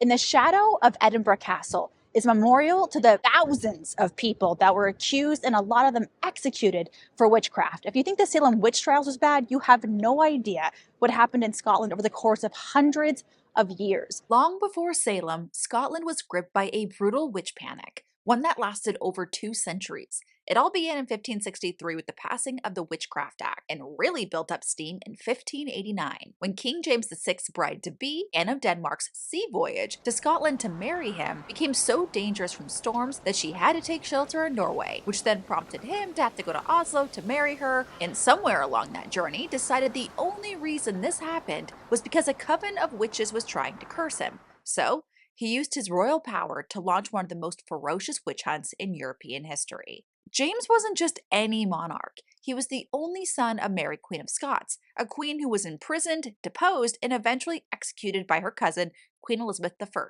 In the shadow of Edinburgh Castle is a memorial to the thousands of people that were accused and a lot of them executed for witchcraft. If you think the Salem witch trials was bad, you have no idea what happened in Scotland over the course of hundreds of years. Long before Salem, Scotland was gripped by a brutal witch panic, one that lasted over 2 centuries. It all began in 1563 with the passing of the Witchcraft Act and really built up steam in 1589 when King James VI's bride-to-be, Anne of Denmark's sea voyage to Scotland to marry him, became so dangerous from storms that she had to take shelter in Norway, which then prompted him to have to go to Oslo to marry her, and somewhere along that journey decided the only reason this happened was because a coven of witches was trying to curse him. So, he used his royal power to launch one of the most ferocious witch hunts in European history. James wasn't just any monarch. He was the only son of Mary, Queen of Scots, a queen who was imprisoned, deposed, and eventually executed by her cousin, Queen Elizabeth I.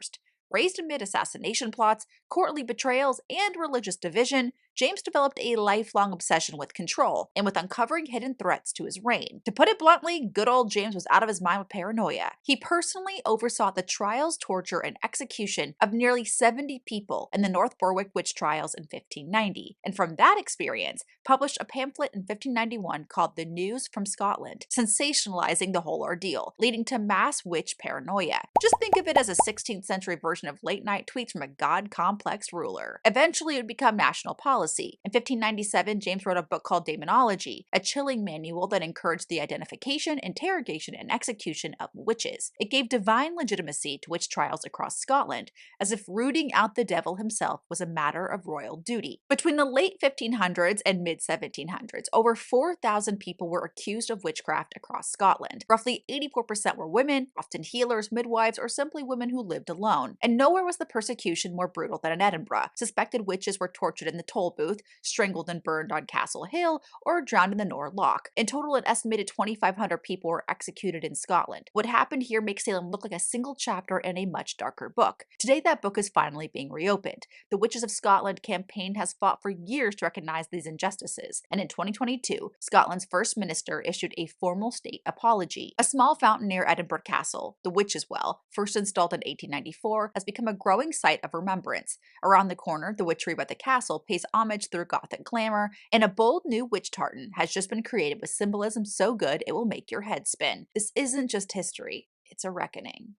Raised amid assassination plots, courtly betrayals, and religious division, James developed a lifelong obsession with control and with uncovering hidden threats to his reign. To put it bluntly, good old James was out of his mind with paranoia. He personally oversaw the trials, torture, and execution of nearly 70 people in the North Berwick witch trials in 1590, and from that experience, published a pamphlet in 1591 called The News from Scotland, sensationalizing the whole ordeal, leading to mass witch paranoia. Just think of it as a 16th century version of late-night tweets from a god-complex ruler. Eventually, it would become national policy. In 1597, James wrote a book called Daemonology, a chilling manual that encouraged the identification, interrogation, and execution of witches. It gave divine legitimacy to witch trials across Scotland, as if rooting out the devil himself was a matter of royal duty. Between the late 1500s and mid 1700s, over 4,000 people were accused of witchcraft across Scotland. Roughly 84% were women, often healers, midwives, or simply women who lived alone. And nowhere was the persecution more brutal than in Edinburgh. Suspected witches were tortured in the toll booth, strangled and burned on Castle Hill, or drowned in the Nor Loch. In total, an estimated 2,500 people were executed in Scotland. What happened here makes Salem look like a single chapter in a much darker book. Today, that book is finally being reopened. The Witches of Scotland campaign has fought for years to recognize these injustices, and in 2022, Scotland's First Minister issued a formal state apology. A small fountain near Edinburgh Castle, the Witches' Well, first installed in 1894, has become a growing site of remembrance. Around the corner, the witchery by the castle pays homage through Gothic glamour, and a bold new witch tartan has just been created with symbolism so good it will make your head spin. This isn't just history, it's a reckoning.